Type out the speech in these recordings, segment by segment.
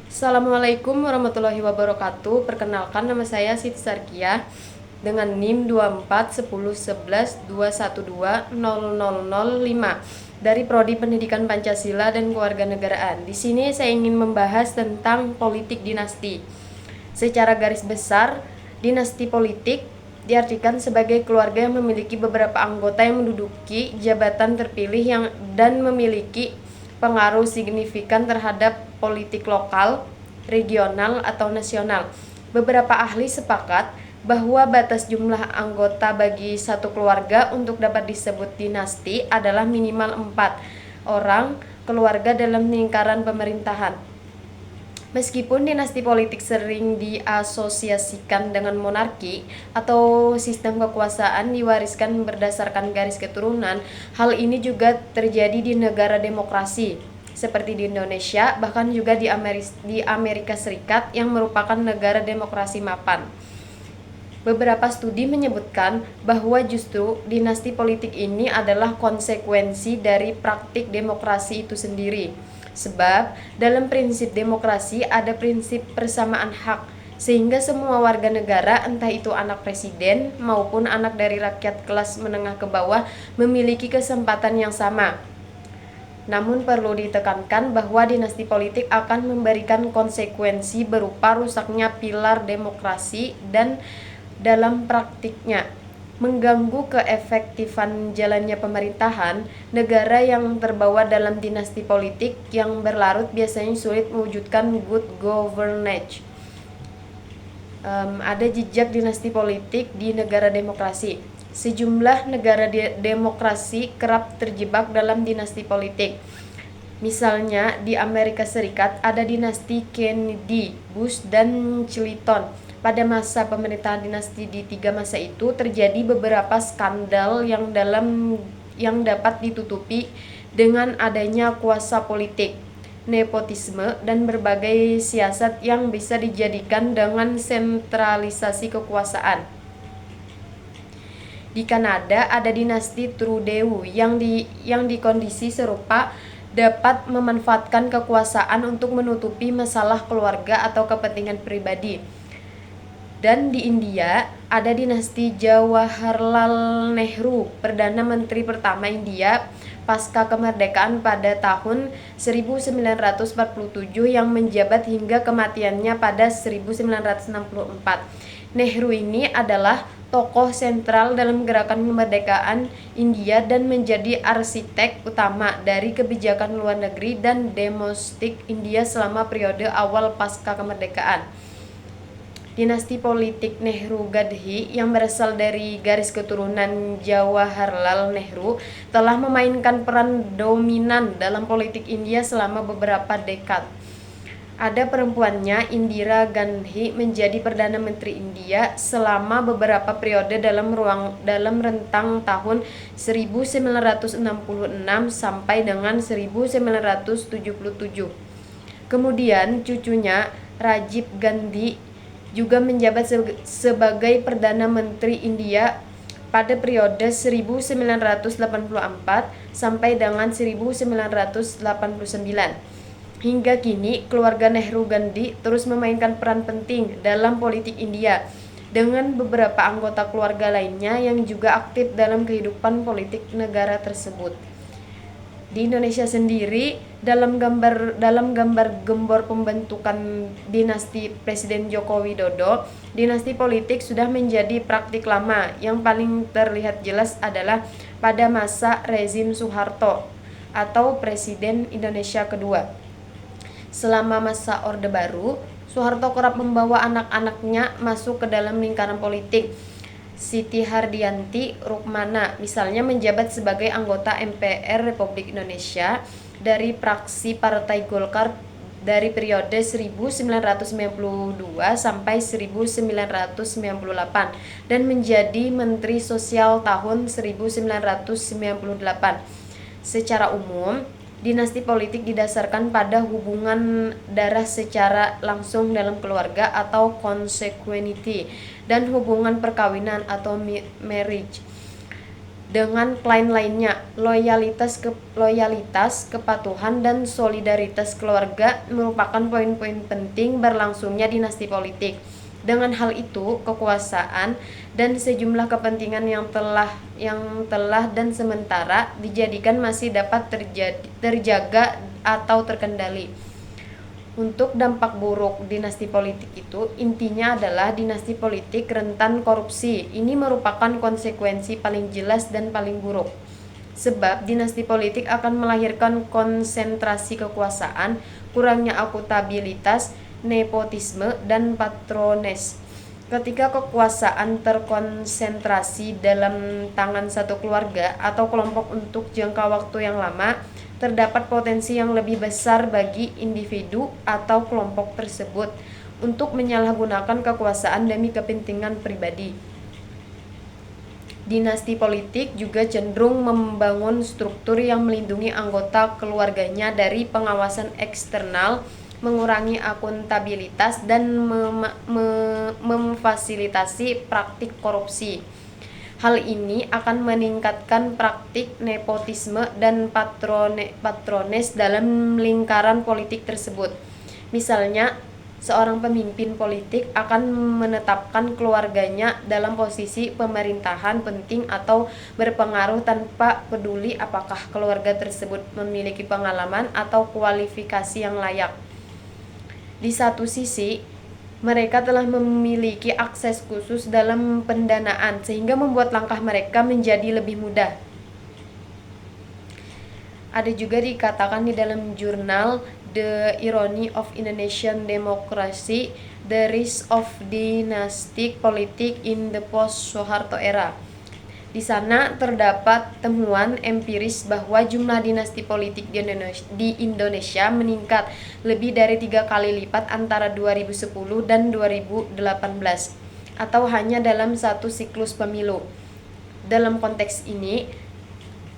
Assalamualaikum warahmatullahi wabarakatuh. Perkenalkan, nama saya Siti Sarkiah dengan NIM 24101121200005 dari Prodi Pendidikan Pancasila dan Kewarganegaraan. Di sini saya ingin membahas tentang politik dinasti. Secara garis besar, dinasti politik diartikan sebagai keluarga yang memiliki beberapa anggota yang menduduki jabatan terpilih dan memiliki pengaruh signifikan terhadap politik lokal, regional, atau nasional. Beberapa ahli sepakat bahwa batas jumlah anggota bagi satu keluarga untuk dapat disebut dinasti adalah minimal 4 orang keluarga dalam lingkaran pemerintahan. Meskipun dinasti politik sering diasosiasikan dengan monarki atau sistem kekuasaan diwariskan berdasarkan garis keturunan, hal ini juga terjadi di negara demokrasi seperti di Indonesia, bahkan juga di Amerika Serikat yang merupakan negara demokrasi mapan. Beberapa studi menyebutkan bahwa justru dinasti politik ini adalah konsekuensi dari praktik demokrasi itu sendiri. Sebab dalam prinsip demokrasi ada prinsip persamaan hak, sehingga semua warga negara, entah itu anak presiden maupun anak dari rakyat kelas menengah ke bawah, memiliki kesempatan yang sama. Namun perlu ditekankan bahwa dinasti politik akan memberikan konsekuensi berupa rusaknya pilar demokrasi dan dalam praktiknya mengganggu keefektifan jalannya pemerintahan. Negara yang terbawa dalam dinasti politik yang berlarut biasanya sulit mewujudkan good governance. Ada jejak dinasti politik di negara demokrasi. Sejumlah negara demokrasi kerap terjebak dalam dinasti politik. Misalnya di Amerika Serikat ada dinasti Kennedy, Bush, dan Clinton. Pada masa pemerintahan dinasti di tiga masa itu terjadi beberapa skandal yang dapat ditutupi dengan adanya kuasa politik, nepotisme, dan berbagai siasat yang bisa dijadikan dengan sentralisasi kekuasaan. Di Kanada ada dinasti Trudeau yang di kondisi serupa dapat memanfaatkan kekuasaan untuk menutupi masalah keluarga atau kepentingan pribadi. Dan di India ada dinasti Jawaharlal Nehru, Perdana Menteri pertama India pasca kemerdekaan pada tahun 1947 yang menjabat hingga kematiannya pada 1964. Nehru ini adalah tokoh sentral dalam gerakan kemerdekaan India dan menjadi arsitek utama dari kebijakan luar negeri dan domestik India selama periode awal pasca kemerdekaan. Dinasti politik Nehru Gadhi yang berasal dari garis keturunan Jawaharlal Nehru telah memainkan peran dominan dalam politik India selama beberapa dekad. Ada perempuannya, Indira Gandhi, menjadi Perdana Menteri India selama beberapa periode dalam rentang tahun 1966 sampai dengan 1977. Kemudian cucunya Rajiv Gandhi juga menjabat sebagai Perdana Menteri India pada periode 1984 sampai dengan 1989. Hingga kini, keluarga Nehru Gandhi terus memainkan peran penting dalam politik India dengan beberapa anggota keluarga lainnya yang juga aktif dalam kehidupan politik negara tersebut. Di Indonesia sendiri, dalam gambar gembor pembentukan dinasti Presiden Joko Widodo, dinasti politik sudah menjadi praktik lama. Yang paling terlihat jelas adalah pada masa rezim Soeharto atau Presiden Indonesia kedua. Selama masa Orde Baru, Soeharto kerap membawa anak-anaknya masuk ke dalam lingkaran politik. Siti Hardianti Rukmana misalnya menjabat sebagai anggota MPR Republik Indonesia dari fraksi Partai Golkar dari periode 1992 sampai 1998 dan menjadi Menteri Sosial tahun 1998. Secara umum, dinasti politik didasarkan pada hubungan darah secara langsung dalam keluarga atau consanguinity dan hubungan perkawinan atau marriage. dengan klien lainnya. Loyalitas, kepatuhan, dan solidaritas keluarga merupakan poin-poin penting berlangsungnya dinasti politik. Dengan hal itu, kekuasaan dan sejumlah kepentingan yang telah dan sementara dijadikan masih dapat terjaga atau terkendali. Untuk dampak buruk dinasti politik itu, intinya adalah dinasti politik rentan korupsi. Ini merupakan konsekuensi paling jelas dan paling buruk. Sebab dinasti politik akan melahirkan konsentrasi kekuasaan, kurangnya akuntabilitas, nepotisme, dan patrones. Ketika kekuasaan terkonsentrasi dalam tangan satu keluarga atau kelompok untuk jangka waktu yang lama, terdapat potensi yang lebih besar bagi individu atau kelompok tersebut untuk menyalahgunakan kekuasaan demi kepentingan pribadi. Dinasti politik juga cenderung membangun struktur yang melindungi anggota keluarganya dari pengawasan eksternal, mengurangi akuntabilitas, dan memfasilitasi praktik korupsi. Hal ini akan meningkatkan praktik nepotisme dan patrones dalam lingkaran politik tersebut. Misalnya, seorang pemimpin politik akan menetapkan keluarganya dalam posisi pemerintahan penting atau berpengaruh tanpa peduli apakah keluarga tersebut memiliki pengalaman atau kualifikasi yang layak. Di satu sisi, mereka telah memiliki akses khusus dalam pendanaan sehingga membuat langkah mereka menjadi lebih mudah. Ada juga dikatakan di dalam jurnal The Irony of Indonesian Democracy, The Rise of Dynastic Politics in the Post-Soeharto Era. Di sana terdapat temuan empiris bahwa jumlah dinasti politik di Indonesia meningkat lebih dari 3 kali lipat antara 2010 dan 2018, atau hanya dalam satu siklus pemilu. Dalam konteks ini,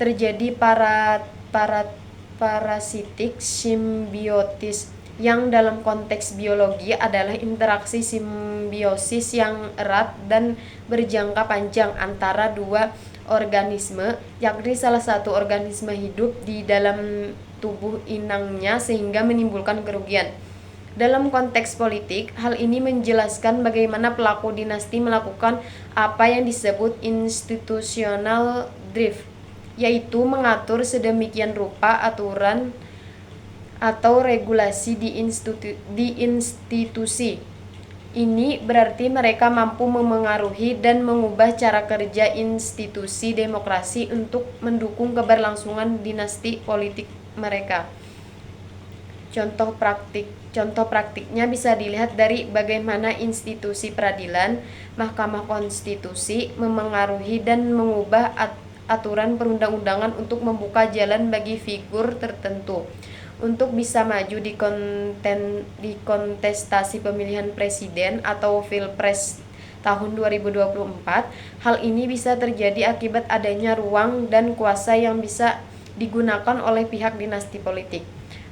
terjadi parasitik simbiotis, yang dalam konteks biologi adalah interaksi simbiosis yang erat dan berjangka panjang antara dua organisme, yakni salah satu organisme hidup di dalam tubuh inangnya sehingga menimbulkan kerugian. Dalam konteks politik, hal ini menjelaskan bagaimana pelaku dinasti melakukan apa yang disebut institutional drift, yaitu mengatur sedemikian rupa aturan atau regulasi di institusi. Ini berarti mereka mampu memengaruhi dan mengubah cara kerja institusi demokrasi untuk mendukung keberlangsungan dinasti politik mereka. Contoh praktiknya bisa dilihat dari bagaimana institusi peradilan, Mahkamah Konstitusi memengaruhi dan mengubah aturan perundang-undangan untuk membuka jalan bagi figur tertentu untuk bisa maju di kontestasi pemilihan presiden atau Pilpres tahun 2024. Hal ini bisa terjadi akibat adanya ruang dan kuasa yang bisa digunakan oleh pihak dinasti politik.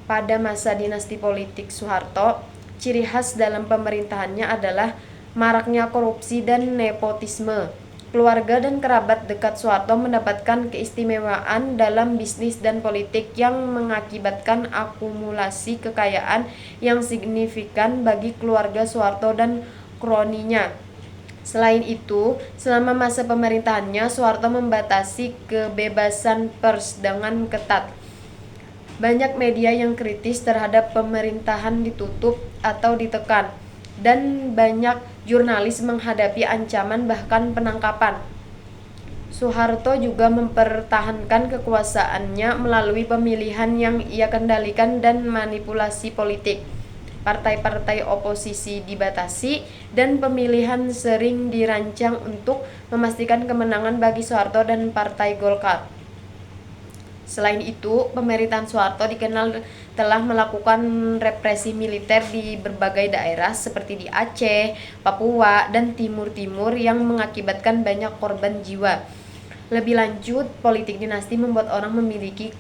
Pada masa dinasti politik Soeharto, ciri khas dalam pemerintahannya adalah maraknya korupsi dan nepotisme. Keluarga dan kerabat dekat Soeharto mendapatkan keistimewaan dalam bisnis dan politik yang mengakibatkan akumulasi kekayaan yang signifikan bagi keluarga Soeharto dan kroninya. Selain itu, selama masa pemerintahannya, Soeharto membatasi kebebasan pers dengan ketat. Banyak media yang kritis terhadap pemerintahan ditutup atau ditekan, dan banyak jurnalis menghadapi ancaman bahkan penangkapan. Soeharto juga mempertahankan kekuasaannya melalui pemilihan yang ia kendalikan dan manipulasi politik. Partai-partai oposisi dibatasi dan pemilihan sering dirancang untuk memastikan kemenangan bagi Soeharto dan Partai Golkar. Selain itu, pemerintahan Soeharto dikenal telah melakukan represi militer di berbagai daerah seperti di Aceh, Papua, dan Timur-Timur yang mengakibatkan banyak korban jiwa. Lebih lanjut, politik dinasti membuat orang memiliki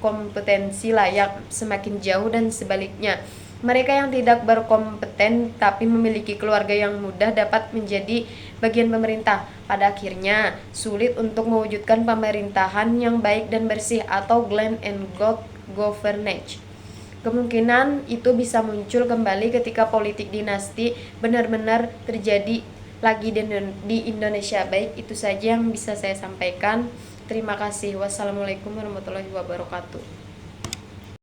kompetensi layak semakin jauh dan sebaliknya. Mereka yang tidak berkompeten tapi memiliki keluarga yang mudah dapat menjadi bagian pemerintah. Pada akhirnya, sulit untuk mewujudkan pemerintahan yang baik dan bersih atau Glenn and God governance. Kemungkinan itu bisa muncul kembali ketika politik dinasti benar-benar terjadi lagi di Indonesia. Baik, itu saja yang bisa saya sampaikan. Terima kasih. Wassalamualaikum warahmatullahi wabarakatuh.